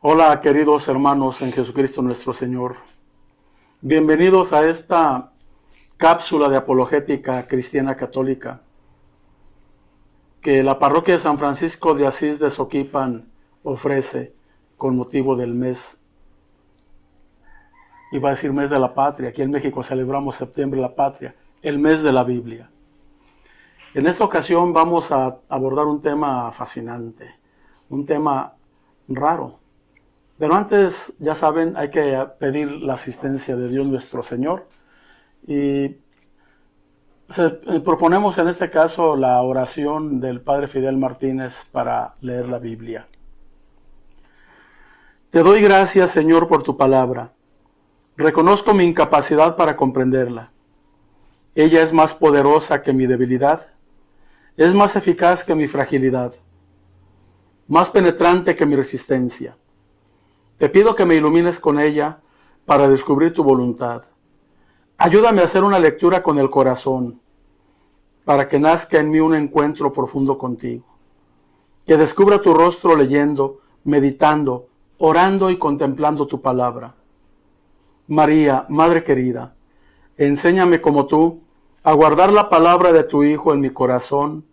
Hola, queridos hermanos en Jesucristo nuestro Señor. Bienvenidos a esta cápsula de apologética cristiana católica que la parroquia de San Francisco de Asís de Soquipan ofrece con motivo del mes. Iba a decir mes de la patria. Aquí en México celebramos septiembre la patria, el mes de la Biblia. En esta ocasión vamos a abordar un tema fascinante, un tema raro. Pero antes, ya saben, hay que pedir la asistencia de Dios nuestro Señor. Y proponemos en este caso la oración del Padre Fidel Martínez para leer la Biblia. Te doy gracias, Señor, por tu palabra. Reconozco mi incapacidad para comprenderla. Ella es más poderosa que mi debilidad. Es más eficaz que mi fragilidad. Más penetrante que mi resistencia. Te pido que me ilumines con ella para descubrir tu voluntad. Ayúdame a hacer una lectura con el corazón, para que nazca en mí un encuentro profundo contigo. Que descubra tu rostro leyendo, meditando, orando y contemplando tu palabra. María, Madre querida, enséñame como tú a guardar la palabra de tu Hijo en mi corazón,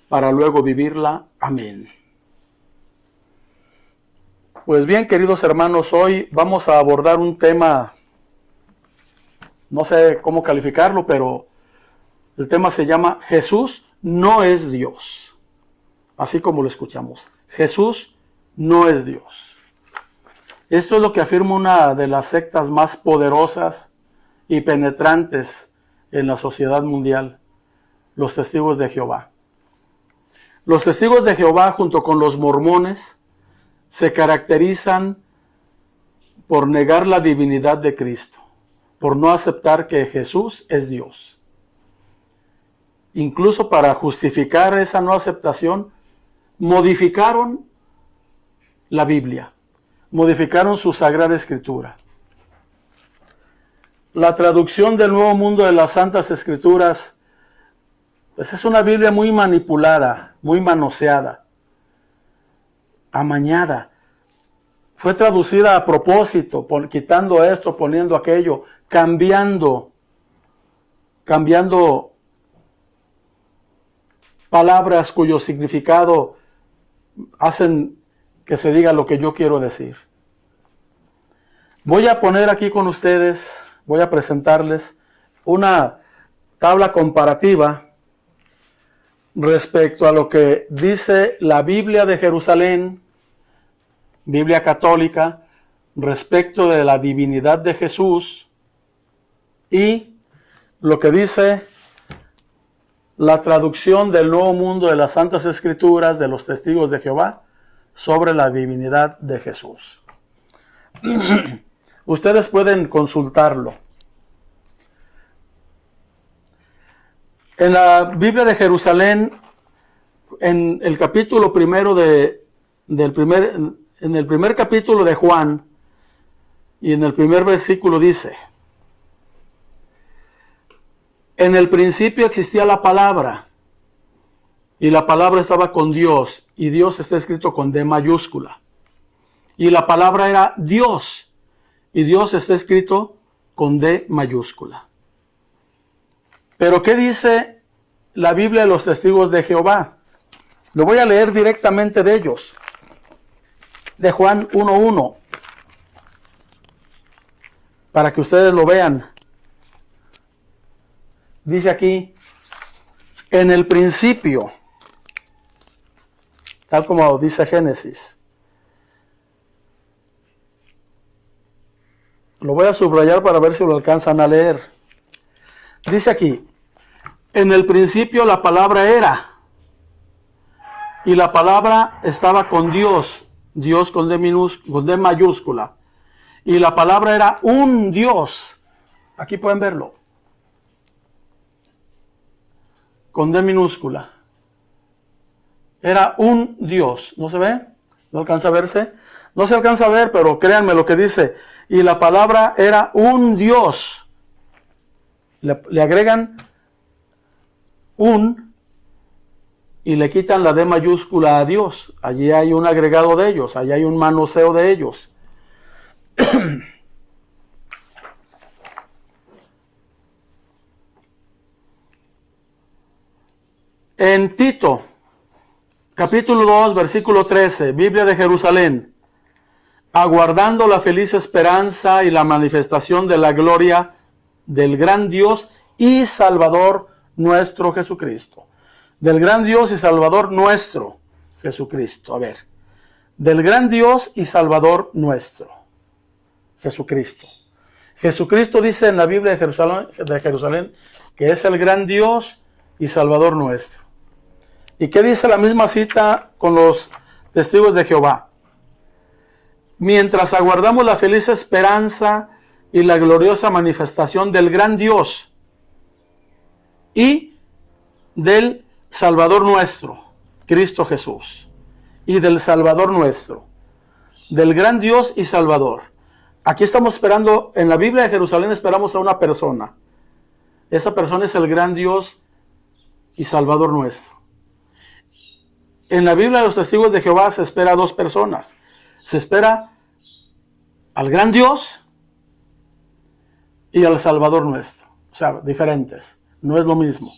para luego vivirla. Amén. Pues bien, queridos hermanos, hoy vamos a abordar un tema, no sé cómo calificarlo, pero el tema se llama Jesús no es Dios. Así como lo escuchamos. Jesús no es Dios. Esto es lo que afirma una de las sectas más poderosas y penetrantes en la sociedad mundial, los Testigos de Jehová. Los Testigos de Jehová, junto con los mormones, se caracterizan por negar la divinidad de Cristo, por no aceptar que Jesús es Dios. Incluso para justificar esa no aceptación, modificaron la Biblia, modificaron su Sagrada Escritura. La traducción del Nuevo Mundo de las Santas Escrituras, pues es una Biblia muy manipulada, muy manoseada, amañada. Fue traducida a propósito, quitando esto, poniendo aquello, cambiando palabras cuyo significado hacen que se diga lo que yo quiero decir. Voy a poner aquí con ustedes, voy a presentarles una tabla comparativa respecto a lo que dice la Biblia de Jerusalén, Biblia católica, respecto de la divinidad de Jesús, y lo que dice la traducción del Nuevo Mundo de las Santas Escrituras de los Testigos de Jehová sobre la divinidad de Jesús. Ustedes pueden consultarlo. En la Biblia de Jerusalén, en el capítulo primero en el primer capítulo de Juan, y en el primer versículo dice: en el principio existía la palabra, y la palabra estaba con Dios, y Dios está escrito con D mayúscula. Y la palabra era Dios, y Dios está escrito con D mayúscula. Pero ¿qué dice la Biblia de los Testigos de Jehová? Lo voy a leer directamente de ellos, de Juan 1:1, para que ustedes lo vean. Dice aquí: en el principio, tal como dice Génesis. Lo voy a subrayar para ver si lo alcanzan a leer. Dice aquí: en el principio la palabra era, y la palabra estaba con Dios, Dios con D mayúscula, y la palabra era un Dios. Aquí pueden verlo, con D minúscula. Era un Dios. ¿No se ve? ¿No alcanza a verse? No se alcanza a ver, pero créanme lo que dice. Y la palabra era un Dios. Le agregan un y le quitan la D mayúscula a Dios. Allí hay un agregado de ellos, allí hay un manoseo de ellos. En Tito, capítulo 2, versículo 13, Biblia de Jerusalén, aguardando la feliz esperanza y la manifestación de la gloria del gran Dios y Salvador nuestro Jesucristo. Del gran Dios y Salvador nuestro Jesucristo. A ver, del gran Dios y Salvador nuestro Jesucristo. Jesucristo dice en la Biblia de Jerusalén que es el gran Dios y Salvador nuestro. ¿Y qué dice la misma cita con los testigos de Jehová? Mientras aguardamos la feliz esperanza y la gloriosa manifestación del gran Dios y del Salvador nuestro, Cristo Jesús, y del Salvador nuestro, del gran Dios y Salvador. Aquí estamos esperando, en la Biblia de Jerusalén esperamos a una persona. Esa persona es el gran Dios y Salvador nuestro. En la Biblia de los testigos de Jehová se espera a dos personas. Se espera al gran Dios y al Salvador nuestro. O sea, diferentes. No es lo mismo.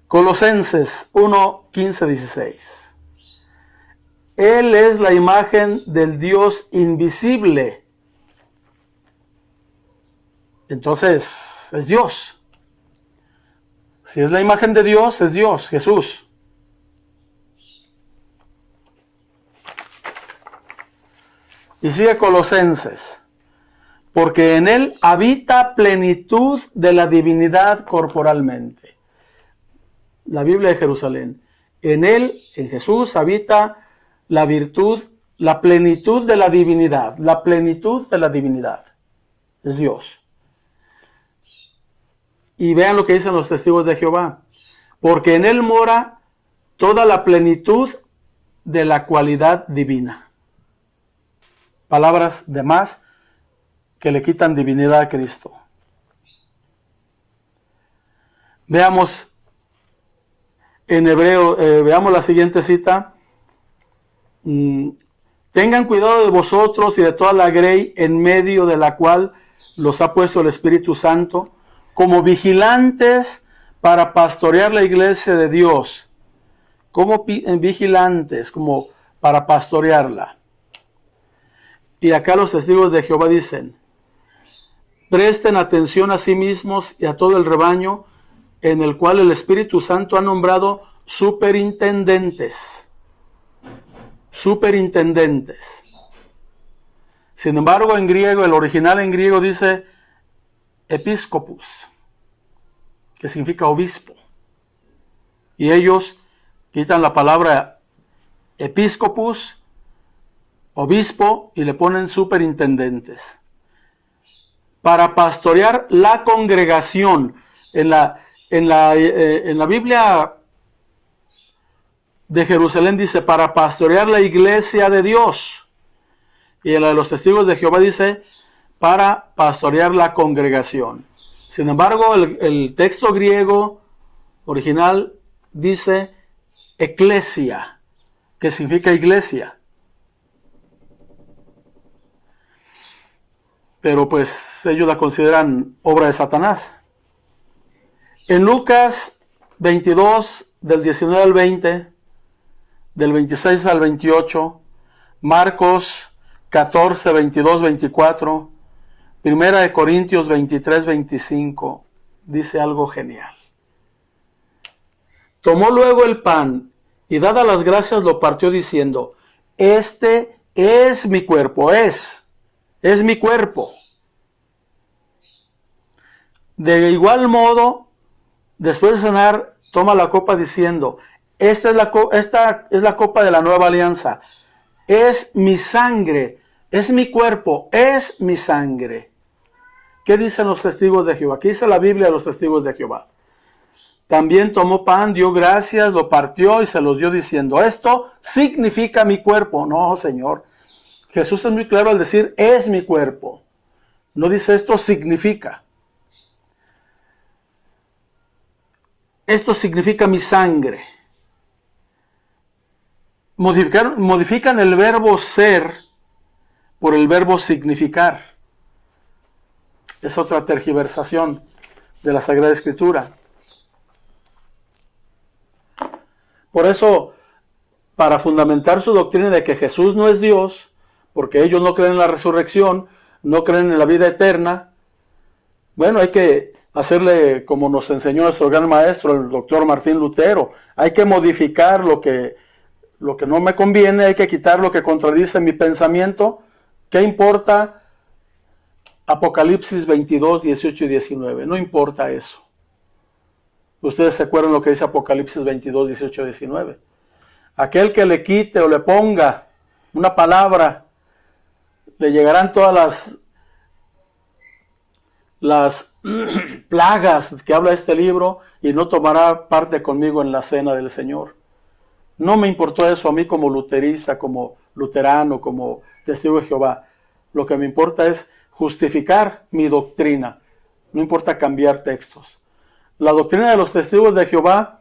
Colosenses 1, 15, 16. Él es la imagen del Dios invisible. Entonces, es Dios. Si es la imagen de Dios, es Dios, Jesús. Y sigue Colosenses. Porque en él habita plenitud de la divinidad corporalmente. La Biblia de Jerusalén. En él, en Jesús, habita la virtud, la plenitud de la divinidad. La plenitud de la divinidad. Es Dios. Y vean lo que dicen los testigos de Jehová. Porque en él mora toda la plenitud de la cualidad divina. Palabras de más que le quitan divinidad a Cristo. Veamos en hebreo, veamos la siguiente cita. Tengan cuidado de vosotros y de toda la grey en medio de la cual los ha puesto el Espíritu Santo, como vigilantes para pastorear la iglesia de Dios. Como vigilantes, como para pastorearla. Y acá los testigos de Jehová dicen, presten atención a sí mismos y a todo el rebaño en el cual el Espíritu Santo ha nombrado superintendentes. Superintendentes. Sin embargo, en griego, el original en griego dice episcopus, que significa obispo. Y ellos quitan la palabra episcopus, obispo, y le ponen superintendentes. Para pastorear la congregación. En la Biblia de Jerusalén dice, para pastorear la iglesia de Dios. Y en la de los testigos de Jehová dice, para pastorear la congregación. Sin embargo, el texto griego original dice, eclesia, que significa iglesia. Pero pues ellos la consideran obra de Satanás. En Lucas 22, del 19 al 20, del 26 al 28, Marcos 14, 22, 24, Primera de Corintios 23, 25, dice algo genial. Tomó luego el pan y dadas las gracias lo partió diciendo, este es mi cuerpo, es mi cuerpo. De igual modo, después de cenar, toma la copa diciendo, esta es la copa de la nueva alianza. Es mi sangre, es mi cuerpo, es mi sangre. ¿Qué dicen los testigos de Jehová? ¿Qué dice la Biblia de los testigos de Jehová? También tomó pan, dio gracias, lo partió y se los dio diciendo, esto significa mi cuerpo. No, Señor. Jesús es muy claro al decir, es mi cuerpo. No dice esto significa. esto significa mi sangre. Modifican el verbo ser por el verbo significar. Es otra tergiversación de la Sagrada Escritura. Por eso, para fundamentar su doctrina de que Jesús no es Dios, porque ellos no creen en la resurrección, no creen en la vida eterna, bueno, hay que hacerle como nos enseñó nuestro gran maestro, el doctor Martín Lutero. Hay que modificar lo que no me conviene, hay que quitar lo que contradice mi pensamiento. ¿Qué importa Apocalipsis 22, 18 y 19? No importa eso. Ustedes se acuerdan lo que dice Apocalipsis 22, 18 y 19. Aquel que le quite o le ponga una palabra, le llegarán todas las plagas que habla este libro y no tomará parte conmigo en la cena del Señor. No me importó eso a mí como luterista, como luterano, como testigo de Jehová. Lo que me importa es justificar mi doctrina. No importa cambiar textos. La doctrina de los testigos de Jehová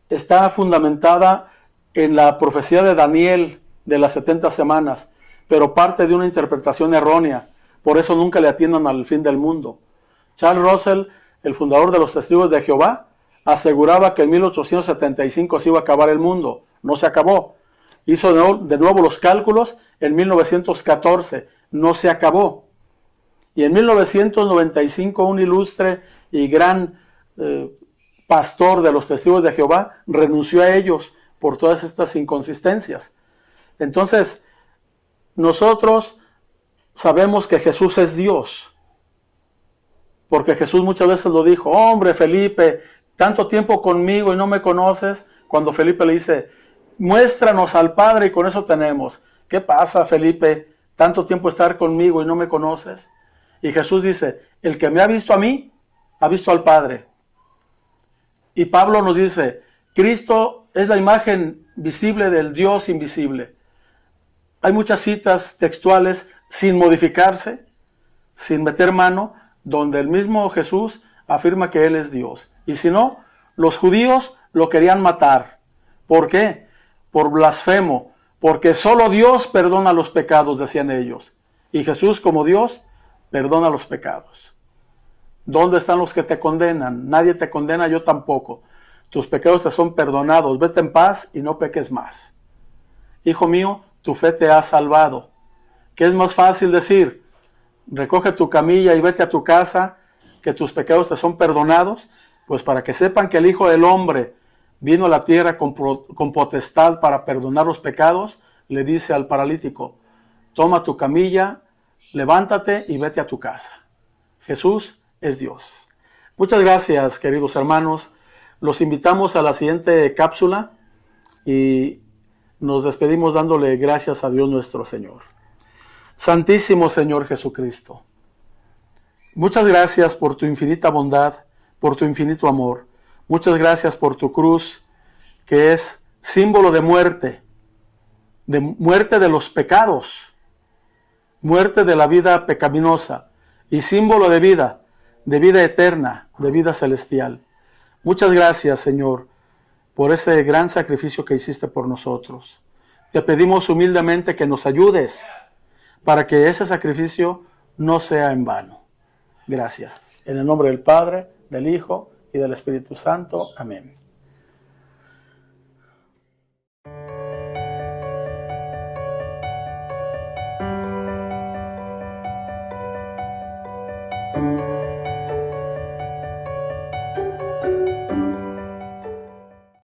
está fundamentada en la profecía de Daniel de las 70 semanas, pero parte de una interpretación errónea. Por eso nunca le atiendan al fin del mundo. Charles Russell, el fundador de los testigos de Jehová, aseguraba que en 1875 se iba a acabar el mundo. No se acabó. Hizo de nuevo los cálculos en 1914. No se acabó. Y en 1995 un ilustre y gran pastor de los testigos de Jehová renunció a ellos por todas estas inconsistencias. Entonces, nosotros sabemos que Jesús es Dios. Porque Jesús muchas veces lo dijo: hombre, Felipe, tanto tiempo conmigo y no me conoces. Cuando Felipe le dice: muéstranos al Padre y con eso tenemos. ¿Qué pasa, Felipe? Tanto tiempo estar conmigo y no me conoces. Y Jesús dice: el que me ha visto a mí, ha visto al Padre. Y Pablo nos dice: Cristo es la imagen visible del Dios invisible. Hay muchas citas textuales sin modificarse, sin meter mano, donde el mismo Jesús afirma que Él es Dios. Y si no, los judíos lo querían matar. ¿Por qué? Por blasfemo. Porque solo Dios perdona los pecados, decían ellos. Y Jesús, como Dios, perdona los pecados. ¿Dónde están los que te condenan? Nadie te condena, yo tampoco. Tus pecados te son perdonados. Vete en paz y no peques más. Hijo mío, tu fe te ha salvado. ¿Qué es más fácil decir? Recoge tu camilla y vete a tu casa, que tus pecados te son perdonados. Pues para que sepan que el Hijo del Hombre vino a la tierra con potestad para perdonar los pecados, le dice al paralítico: toma tu camilla, levántate y vete a tu casa. Jesús es Dios. Muchas gracias, queridos hermanos. Los invitamos a la siguiente cápsula y nos despedimos dándole gracias a Dios nuestro Señor. Santísimo Señor Jesucristo, muchas gracias por tu infinita bondad, por tu infinito amor. Muchas gracias por tu cruz, que es símbolo de muerte de los pecados, muerte de la vida pecaminosa y símbolo de vida eterna, de vida celestial. Muchas gracias, Señor, por ese gran sacrificio que hiciste por nosotros. Te pedimos humildemente que nos ayudes para que ese sacrificio no sea en vano. Gracias. En el nombre del Padre, del Hijo y del Espíritu Santo. Amén.